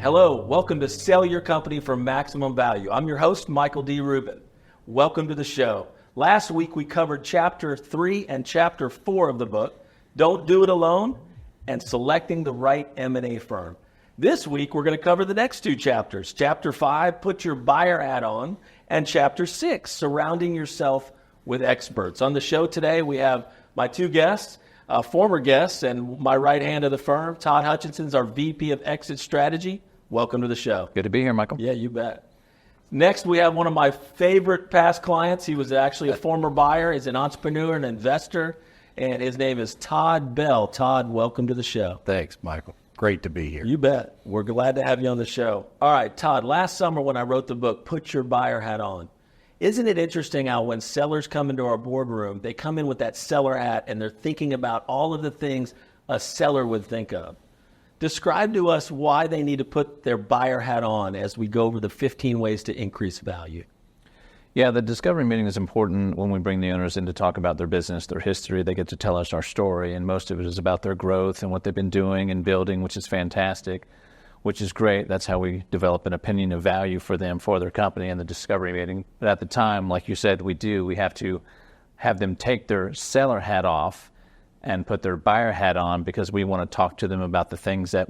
Hello, welcome to Sell Your Company for Maximum Value. I'm your host, Michael D. Rubin. Welcome to the show. Last week we covered Chapter 3 and Chapter 4 of the book, Don't Do It Alone, and Selecting the Right M&A Firm. This week we're going to cover the next two chapters. Chapter 5, Put Your Buyer Hat On, and Chapter 6, Surrounding Yourself with Experts. On the show today we have my two guests, former guests, and my right hand of the firm. Todd Hutchinson is our VP of Exit Strategy. Welcome to the show. Good to be here, Michael. Yeah, you bet. Next, we have one of my favorite past clients. He was actually a former buyer. He's an entrepreneur and investor, and his name is Todd Bell. Todd, welcome to the show. Thanks, Michael. Great to be here. You bet. We're glad to have you on the show. All right, Todd, last summer when I wrote the book, Put Your Buyer Hat On, isn't it interesting how when sellers come into our boardroom, they come in with that seller hat and they're thinking about all of the things a seller would think of? Describe to us why they need to put their buyer hat on as we go over the 15 ways to increase value. Yeah, the discovery meeting is important when we bring the owners in to talk about their business, their history. They get to tell us our story, and most of it is about their growth and what they've been doing and building, which is fantastic, which is great. That's how we develop an opinion of value for them, for their company in the discovery meeting. But at the time, like you said, we have to have them take their seller hat off and put their buyer hat on, because we want to talk to them about the things that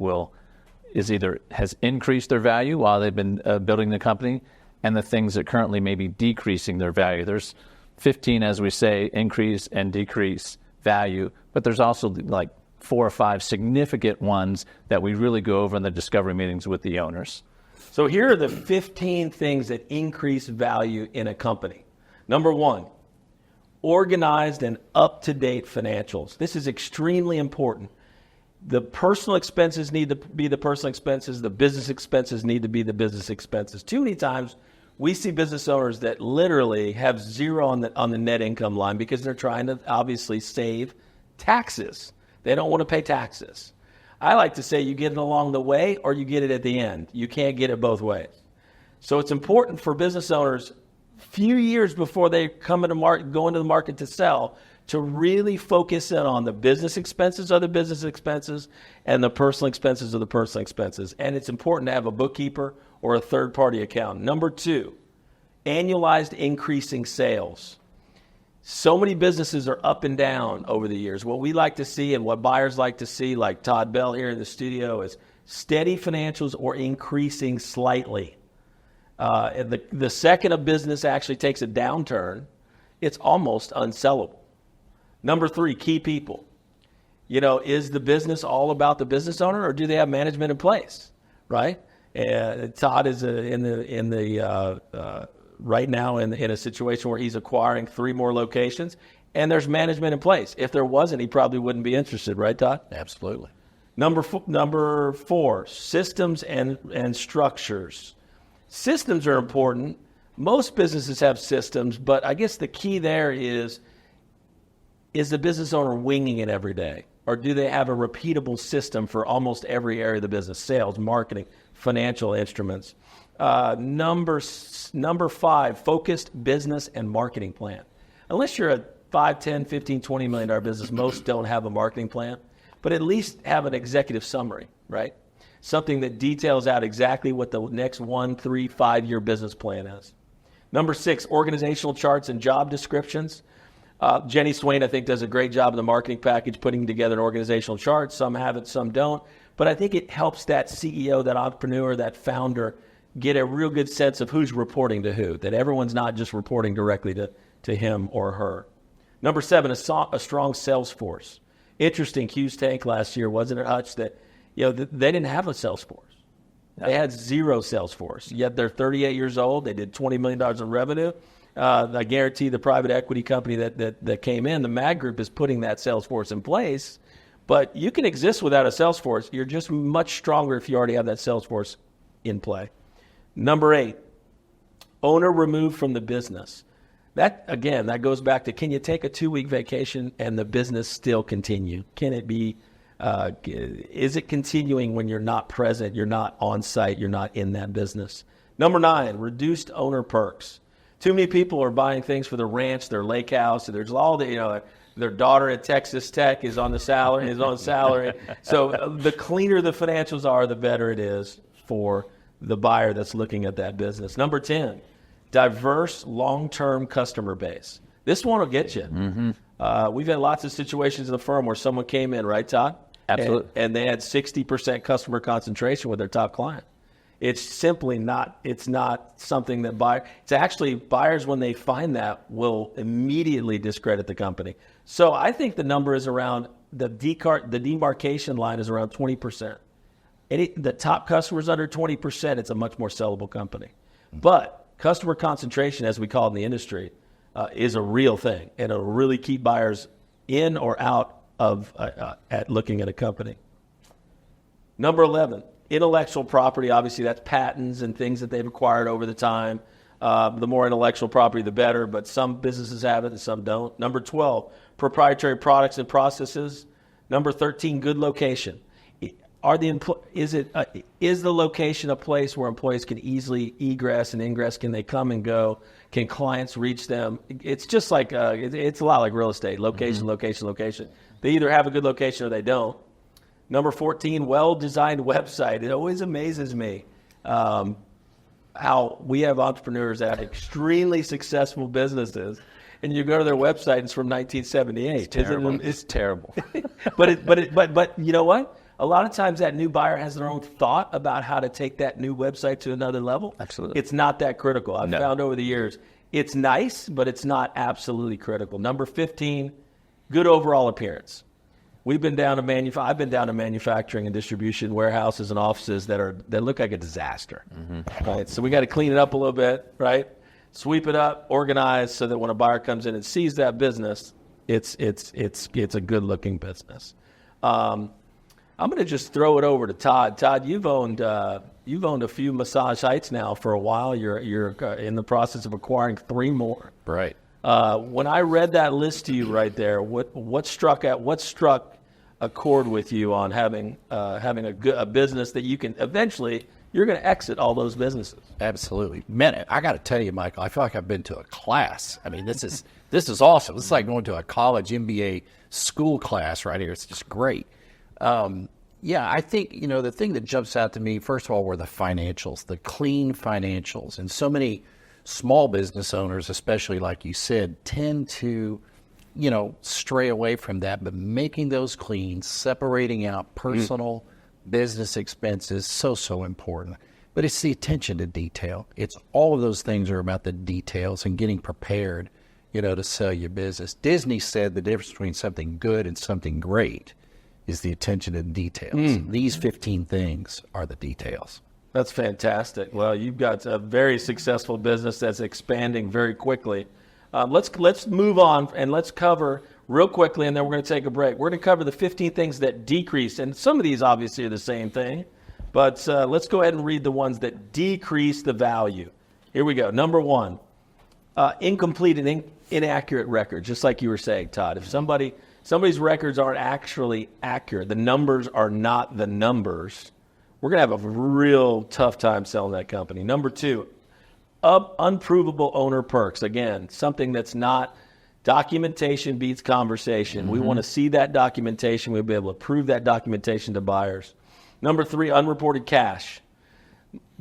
has increased their value while they've been building the company, and the things that currently may be decreasing their value. There's 15, as we say, increase and decrease value, but there's also like 4 or 5 significant ones that we really go over in the discovery meetings with the owners. So here are the 15 things that increase value in a company. Number 1, organized and up-to-date financials. This is extremely important. The personal expenses need to be the personal expenses. The business expenses need to be the business expenses. Too many times we see business owners that literally have zero on the net income line because they're trying to obviously save taxes. They don't want to pay taxes. I like to say you get it along the way or you get it at the end. You can't get it both ways. So it's important for business owners few years before they go into the market to sell, to really focus in on the business expenses are the business expenses and the personal expenses are the personal expenses. And it's important to have a bookkeeper or a third-party accountant. Number 2, annualized increasing sales. So many businesses are up and down over the years. What we like to see and what buyers like to see, like Todd Bell here in the studio, is steady financials or increasing slightly. The second a business actually takes a downturn, it's almost unsellable. Number 3, key people. Is the business all about the business owner, or do they have management in place, right? Todd is right now in a situation where he's acquiring 3 more locations, and there's management in place. If there wasn't, he probably wouldn't be interested, right, Todd? Absolutely. Number 4, systems and structures. Systems are important. Most businesses have systems, but I guess the key there is the business owner winging it every day? Or do they have a repeatable system for almost every area of the business? Sales, marketing, financial instruments. Number 5, focused business and marketing plan. Unless you're a $5, $10, $15, $20 million business, most don't have a marketing plan, but at least have an executive summary, right? Something that details out exactly what the next 1, 3, 5-year business plan is. Number 6, organizational charts and job descriptions. Jenny Swain, I think, does a great job in the marketing package putting together an organizational chart. Some have it, some don't. But I think it helps that CEO, that entrepreneur, that founder get a real good sense of who's reporting to who, that everyone's not just reporting directly to him or her. Number 7, a strong sales force. Interesting, Hughes Tank last year, wasn't it, Hutch, that they didn't have a sales force. They had 0 sales force, yet they're 38 years old. They did $20 million in revenue. I guarantee the private equity company that came in, the MAG Group, is putting that sales force in place. But you can exist without a sales force. You're just much stronger if you already have that sales force in play. Number 8, owner removed from the business. That goes back to, can you take a 2-week vacation and the business still continue? Can it be... is it continuing when you're not present, you're not on site, you're not in that business? Number 9, reduced owner perks. Too many people are buying things for their ranch, their lake house. There's all the, their daughter at Texas Tech is on salary. So the cleaner the financials are, the better it is for the buyer that's looking at that business. Number 10, diverse long-term customer base. This one will get you. We've had lots of situations in the firm where someone came in, right, Todd? Absolutely. And they had 60% customer concentration with their top client. It's simply not, it's not something that it's actually buyers, when they find that, will immediately discredit the company. So I think the number is around, the demarcation line is around 20%. The top customers under 20%, it's a much more sellable company. But customer concentration, as we call it in the industry, is a real thing, and it'll really keep buyers in or out of at looking at a company. Number 11, intellectual property. Obviously, that's patents and things that they've acquired over the time. The more intellectual property, the better, but some businesses have it and some don't. Number 12, proprietary products and processes. Number 13, good location. Is the location a place where employees can easily egress and ingress? Can they come and go? Can clients reach them? It's just like, it's a lot like real estate. Location, location, location. They either have a good location or they don't. Number 14, well-designed website. It always amazes me how we have entrepreneurs that have extremely successful businesses, and you go to their website, and it's from 1978. It's terrible. But you know what? A lot of times that new buyer has their own thought about how to take that new website to another level. Absolutely. It's not that critical. I've found over the years, it's nice, but it's not absolutely critical. Number 15, good overall appearance. I've been down to manufacturing and distribution warehouses and offices that look like a disaster. Right? So we got to clean it up a little bit, right? Sweep it up, organize, so that when a buyer comes in and sees that business, it's a good looking business. I'm going to just throw it over to Todd. Todd, you've owned a few Massage Heights now for a while. You're in the process of acquiring 3 more. Right. When I read that list to you right there, what struck a chord with you on having a business that you can eventually, you're going to exit all those businesses? Absolutely. Man, I got to tell you, Michael, I feel like I've been to a class. I mean, this is awesome. It's like going to a college MBA school class right here. It's just great. I think, the thing that jumps out to me, first of all, were the financials, the clean financials. And so many small business owners, especially like you said, tend to, stray away from that. But making those clean, separating out personal business expenses, so important. But it's the attention to detail. It's all of those things are about the details and getting prepared, to sell your business. Disney said the difference between something good and something great is the attention to details. These 15 things are the details. That's fantastic. Well, you've got a very successful business that's expanding very quickly. Let's move on and let's cover real quickly, and then we're going to take a break. We're going to cover the 15 things that decrease, and some of these obviously are the same thing, but let's go ahead and read the ones that decrease the value. Here we go. Number 1, incomplete and inaccurate records, just like you were saying, Todd. If somebody's records aren't actually accurate, the numbers are not the numbers, we're going to have a real tough time selling that company. Number 2, unprovable owner perks. Again, something that's not, documentation beats conversation. We want to see that documentation. We'll be able to prove that documentation to buyers. Number 3, unreported cash.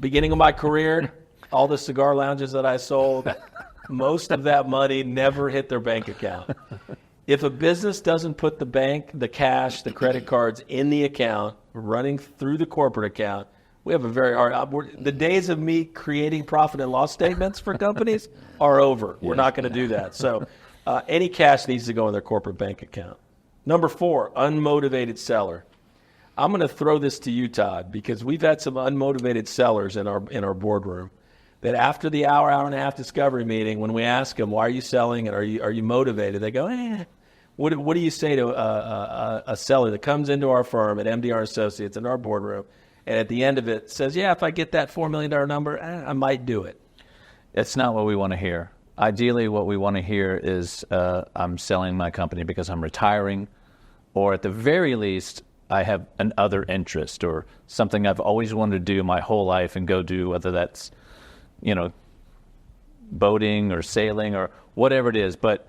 Beginning of my career, all the cigar lounges that I sold, most of that money never hit their bank account. If a business doesn't put the cash, the credit cards in the account, running through the corporate account, we have a very hard. The days of me creating profit and loss statements for companies are over. We're not going to do that. So any cash needs to go in their corporate bank account. Number 4, unmotivated seller. I'm going to throw this to you, Todd, because we've had some unmotivated sellers in our boardroom that after the hour and a half discovery meeting, when we ask them, why are you selling and are you motivated? They go, What do you say to a seller that comes into our firm at MDR Associates in our boardroom and at the end of it says, if I get that $4 million number, I might do it? It's not what we want to hear. Ideally, what we want to hear is I'm selling my company because I'm retiring, or at the very least, I have an other interest or something I've always wanted to do my whole life and go do, whether that's, boating or sailing or whatever it is, but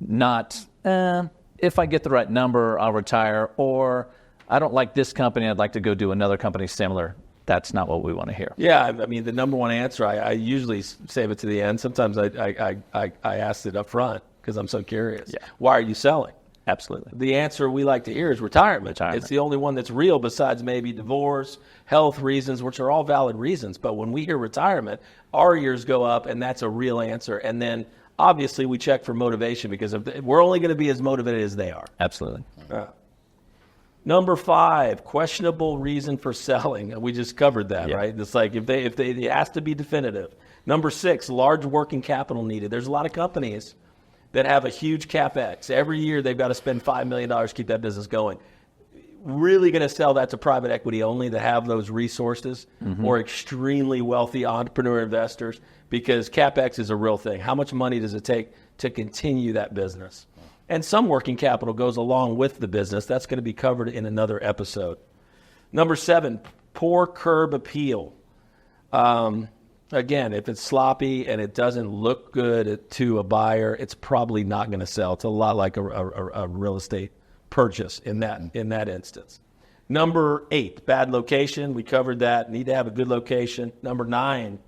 not, if I get the right number, I'll retire, or I don't like this company, I'd like to go do another company similar. That's not what we want to hear. Yeah, I mean, the number one answer, I usually save it to the end. Sometimes I ask it up front because I'm so curious. Yeah. Why are you selling? Absolutely. The answer we like to hear is retirement. It's the only one that's real besides maybe divorce, health reasons, which are all valid reasons. But when we hear retirement, our ears go up, and that's a real answer. And then obviously we check for motivation because we're only going to be as motivated as they are. Absolutely. Number 5, questionable reason for selling. We just covered that, right? It's like if it has to be definitive. Number 6, large working capital needed. There's a lot of companies that have a huge CapEx. Every year they've got to spend $5 million to keep that business going. Really going to sell that to private equity only that have those resources or extremely wealthy entrepreneur investors, because CapEx is a real thing. How much money does it take to continue that business? And some working capital goes along with the business. That's going to be covered in another episode. Number 7, poor curb appeal. Again, if it's sloppy and it doesn't look good to a buyer, it's probably not going to sell. It's a lot like a real estate purchase in that instance. Number 8, bad location. We covered that. Need to have a good location. Number 9,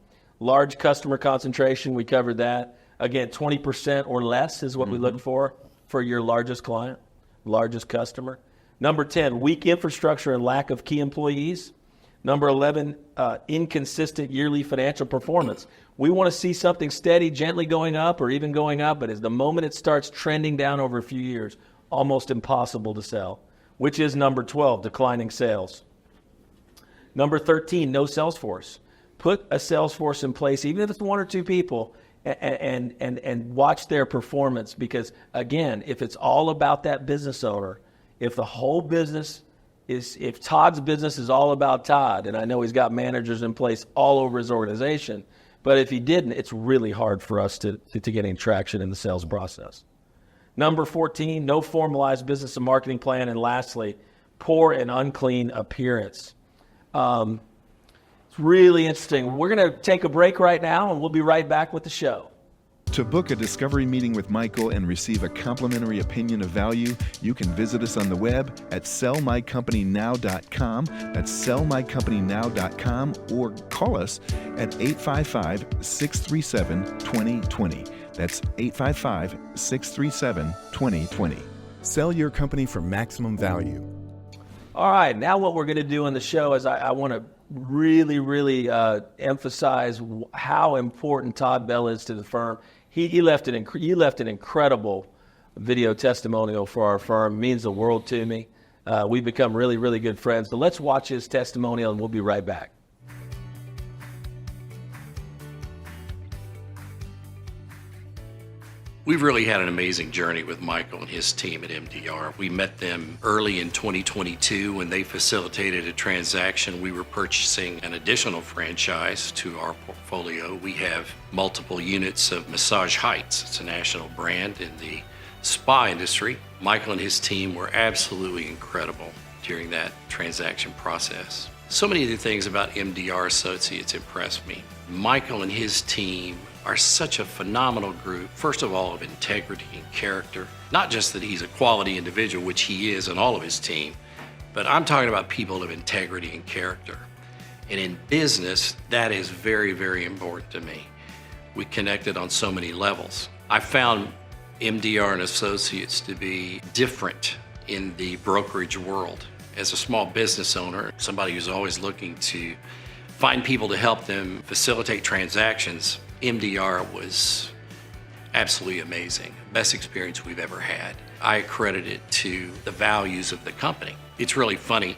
large customer concentration. We covered that. Again, 20% or less is what we look for your largest client, largest customer. Number 10, weak infrastructure and lack of key employees. Number 11, inconsistent yearly financial performance. We want to see something steady, gently going up or even going up, but as the moment it starts trending down over a few years, almost impossible to sell, which is number 12, declining sales. Number 13, no sales force. Put a sales force in place, even if it's 1 or 2 people, and watch their performance, because again, if it's all about that business owner, if the whole business if Todd's business is all about Todd, and I know he's got managers in place all over his organization, but if he didn't, it's really hard for us to get any traction in the sales process. Number 14, no formalized business and marketing plan, and lastly, poor and unclean appearance. It's really interesting. We're going to take a break right now, and we'll be right back with the show. To book a discovery meeting with Michael and receive a complimentary opinion of value, you can visit us on the web at sellmycompanynow.com. That's sellmycompanynow.com, or call us at 855-637-2020. That's 855-637-2020. Sell your company for maximum value. All right, now what we're going to do on the show is I want to really emphasize how important Todd Bell is to the firm. He left an incredible video testimonial for our firm. It means the world to me. We've become really good friends. So let's watch his testimonial, and we'll be right back. We've really had an amazing journey with Michael and his team at MDR. We met them early in 2022 when they facilitated a transaction. We were purchasing an additional franchise to our portfolio. We have multiple units of Massage Heights. It's a national brand in the spa industry. Michael and his team were absolutely incredible during that transaction process. So many of the things about MDR Associates impressed me. Michael and his team are such a phenomenal group, first of all, of integrity and character. Not just that he's a quality individual, which he is and all of his team, but I'm talking about people of integrity and character. And in business, that is very important to me. We connected on so many levels. I found MDR and Associates to be different in the brokerage world. As a small business owner, somebody who's always looking to find people to help them facilitate transactions, MDR was absolutely amazing. Best experience we've ever had. I accredit it to the values of the company. It's really funny.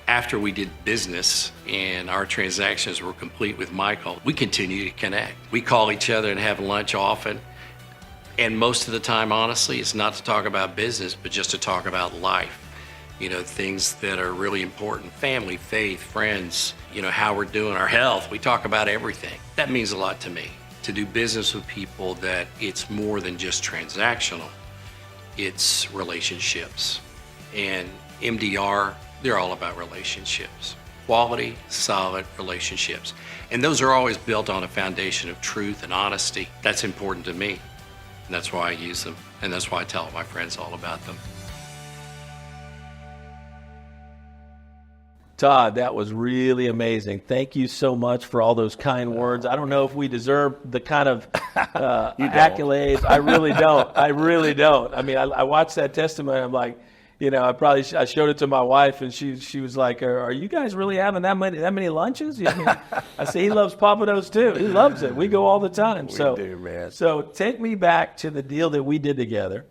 After we did business and our transactions were complete with Michael, we continue to connect. We call each other and have lunch often. And most of the time, honestly, it's not to talk about business, but just to talk about life. You know, things that are really important. Family, faith, friends, you know, how we're doing, our health. We talk about everything. That means a lot to me. To do business with people that it's more than just transactional. It's relationships. And MDR, they're all about relationships. Quality, solid relationships. And those are always built on a foundation of truth and honesty. That's important to me. And that's why I use them. And that's why I tell my friends all about them. Todd, that was really amazing. Thank you so much for all those kind words. I don't know if we deserve the kind of accolades. I really don't. I really don't. I mean, I watched that testimony. I'm like, I showed it to my wife, and she was like, "Are you guys really having that many lunches?" I said, "He loves Papados too. He loves it. We go all the time." We do, man. So take me back to the deal that we did together.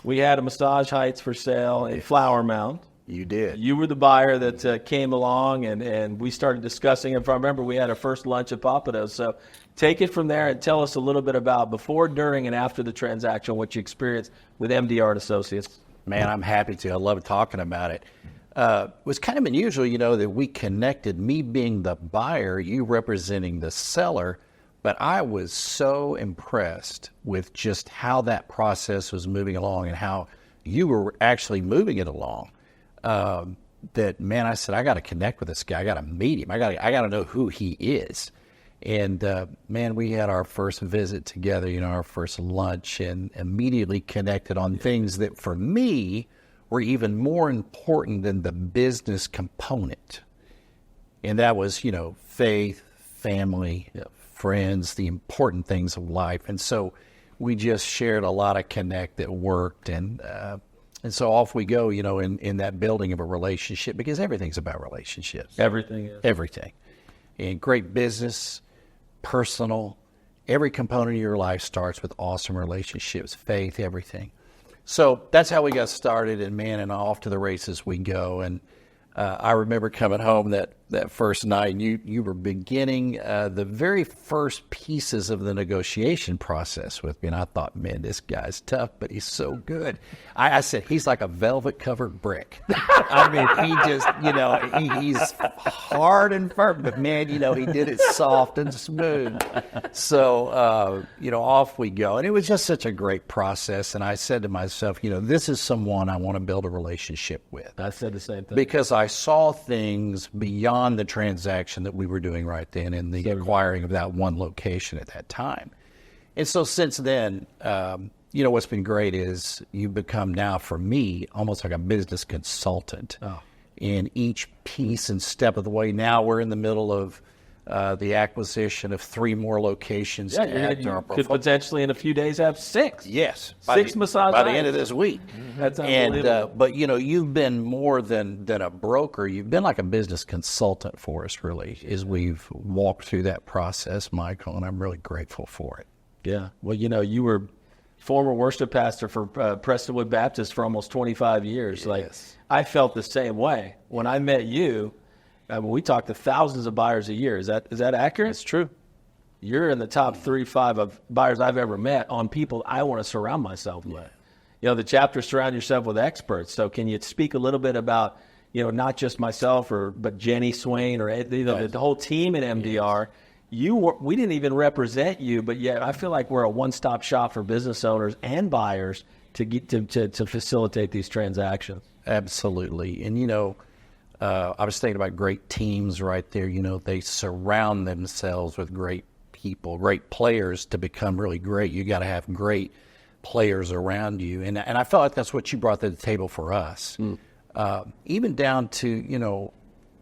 We had a Massage Heights for sale in Flower Mound. You did. You were the buyer that came along, and we started discussing. If I remember, we had our first lunch at Papados. So take it from there and tell us a little bit about before, during, and after the transaction, what you experienced with MDR Associates. Man, I'm happy to. I love talking about it. It was kind of unusual, that we connected, me being the buyer, you representing the seller. But I was so impressed with just how that process was moving along and how you were actually moving it along. That, man, I said, I got to connect with this guy. I got to meet him. I got to know who he is. And, man, we had our first visit together, our first lunch, and immediately connected on things that for me were even more important than the business component. And that was, faith, family, friends, the important things of life. And so we just shared a lot of connect that worked. And so off we go, in that building of a relationship, because everything's about relationships. Everything is. Everything. And great business, personal, every component of your life starts with awesome relationships, faith, everything. So that's how we got started, and man, and off to the races we go. And I remember coming home that first night, and you were beginning the very first pieces of the negotiation process with me, and I thought, man, this guy's tough, but he's so good. I said, he's like a velvet-covered brick. I mean, he just, he's hard and firm, but man, he did it soft and smooth. So, off we go. And it was just such a great process, and I said to myself, this is someone I want to build a relationship with. I said the same thing. Because I saw things beyond the transaction that we were doing right then in the acquiring of that one location at that time. And so since then, what's been great is you've become now, for me, almost like a business consultant in each piece and step of the way. Now we're in the middle of the acquisition of 3 more locations. Yeah, you could potentially in a few days have 6. Yes. 6 massage by the end of this week. That's unbelievable. But you've been more than a broker. You've been like a business consultant for us, really, as we've walked through that process, Michael, and I'm really grateful for it. Yeah. Well, you were former worship pastor for Prestonwood Baptist for almost 25 years. Yes. I felt the same way. When I met you, we talk to thousands of buyers a year. Is that accurate? It's true. You're in the top 3-5 of buyers I've ever met on people I want to surround myself with. The chapter surround yourself with experts. So can you speak a little bit about, not just myself but Jenny Swain or the whole team at MDR? We didn't even represent you, but yet I feel like we're a one-stop shop for business owners and buyers to get to facilitate these transactions. Absolutely. And I was thinking about great teams right there. They surround themselves with great people, great players to become really great. You got to have great players around you. And I felt like that's what you brought to the table for us. Even down to,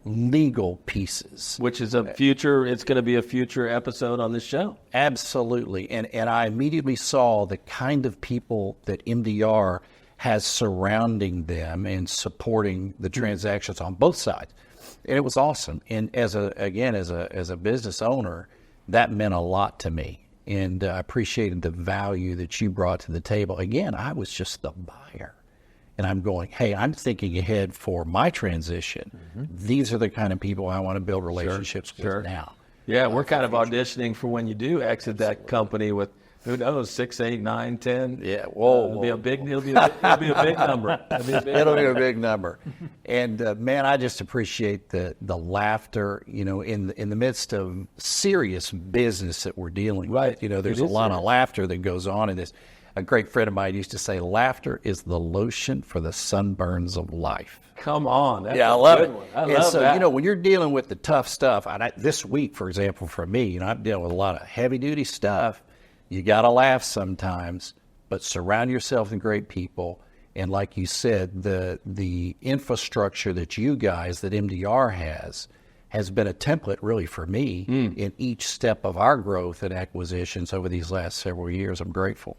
legal pieces. Which is it's going to be a future episode on this show. Absolutely. And I immediately saw the kind of people that MDR has surrounding them and supporting the transactions on both sides. And it was awesome. And as a business owner, that meant a lot to me. And I appreciated the value that you brought to the table. Again, I was just the buyer. And I'm going, hey, I'm thinking ahead for my transition. These are the kind of people I want to build relationships with now. Yeah, we're kind of auditioning for when you do exit that company with, who knows, 6, 8, 9, 10. Yeah, It'll be a big number. It'll be a big number. And man, I just appreciate the laughter, in the midst of serious business that we're dealing with. There's a lot of laughter that goes on in this. A great friend of mine used to say, laughter is the lotion for the sunburns of life. Come on. That's I love it. I love that. When you're dealing with the tough stuff, this week, for example, for me, I'm dealing with a lot of heavy-duty stuff. You got to laugh sometimes, but surround yourself with great people And like you said, the infrastructure that you guys, that MDR has been a template really for me in each step of our growth and acquisitions over these last several years. I'm grateful.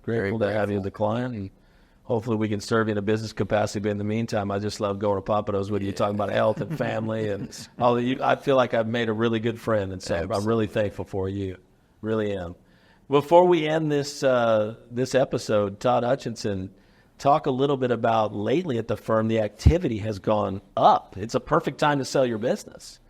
Grateful to have you as a client. And hopefully we can serve you in a business capacity. But in the meantime, I just love going to Papados with you, talking about health and family. And all you, I feel like I've made a really good friend. And so I'm really thankful for you. Really am. Before we end this episode, Todd Hutchinson, talk a little bit about lately at the firm, the activity has gone up. It's a perfect time to sell your business.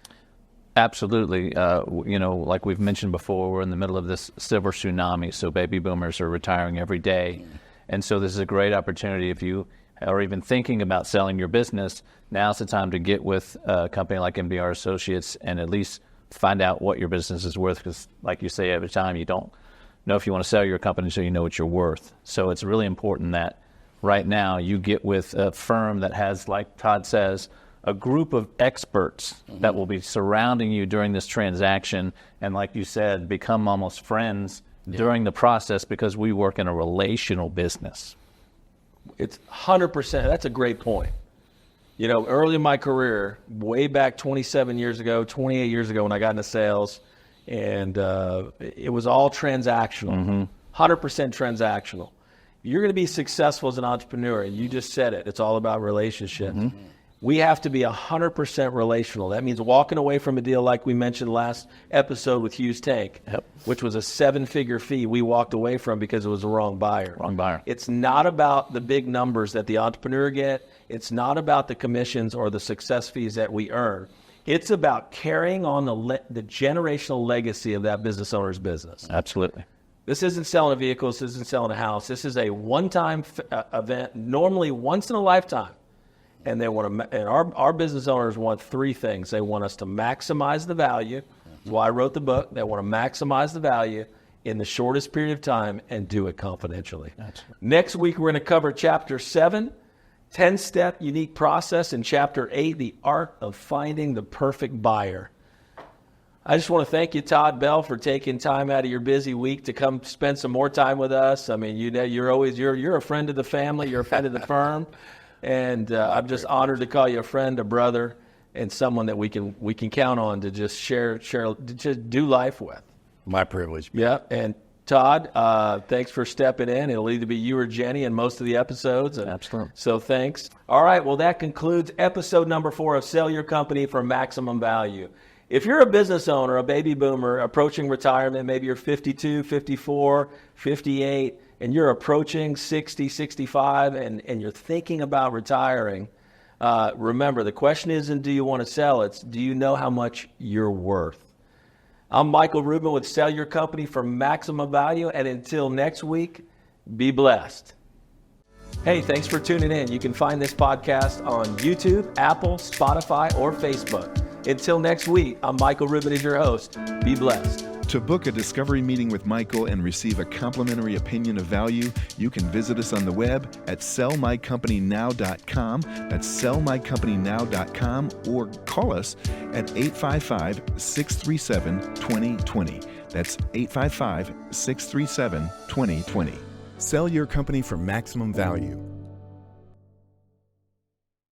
Absolutely. Like we've mentioned before, we're in the middle of this silver tsunami, so baby boomers are retiring every day. And so this is a great opportunity. If you are even thinking about selling your business, now's the time to get with a company like MDR Associates and at least find out what your business is worth, because like you say every time, you don't know if you want to sell your company so you know what you're worth. So it's really important that right now you get with a firm that has, like Todd says, a group of experts that will be surrounding you during this transaction, and like you said, become almost friends during the process, because we work in a relational business. It's 100%. That's a great point. Early in my career, way back 27 years ago, 28 years ago when I got into sales, and it was all transactional, 100% transactional. You're going to be successful as an entrepreneur, and you just said it. It's all about relationships. We have to be 100% relational. That means walking away from a deal like we mentioned last episode with Hughes Tank, which was a 7-figure fee we walked away from because it was the wrong buyer. Wrong buyer. It's not about the big numbers that the entrepreneur get. It's not about the commissions or the success fees that we earn. It's about carrying on the generational legacy of that business owner's business. Absolutely. This isn't selling a vehicle. This isn't selling a house. This is a one-time event, normally once in a lifetime. And they want to. And our business owners want 3 things. They want us to maximize the value. That's why I wrote the book. They want to maximize the value in the shortest period of time and do it confidentially. Next week, we're going to cover Chapter 7, 10-step unique process, and Chapter 8, the art of finding the perfect buyer. I just want to thank you, Todd Bell, for taking time out of your busy week to come spend some more time with us. I mean, you're a friend of the family, you're a friend of the firm, and I'm just honored to call you a friend, a brother, and someone that we can count on to just share, to just do life with. My privilege. Yeah, and Todd, thanks for stepping in. It'll either be you or Jenny in most of the episodes. Absolutely. So thanks. All right, well, that concludes episode number 4 of Sell Your Company for Maximum Value. If you're a business owner, a baby boomer approaching retirement, maybe you're 52, 54, 58, and you're approaching 60, 65, and you're thinking about retiring, remember, the question isn't do you want to sell, it's do you know how much you're worth? I'm Michael Rubin with Sell Your Company for Maximum Value, and until next week, be blessed. Hey, thanks for tuning in. You can find this podcast on YouTube, Apple, Spotify, or Facebook. Until next week, I'm Michael Rubin as your host. Be blessed. To book a discovery meeting with Michael and receive a complimentary opinion of value, you can visit us on the web at sellmycompanynow.com. That's sellmycompanynow.com, or call us at 855-637-2020. That's 855-637-2020. Sell your company for maximum value.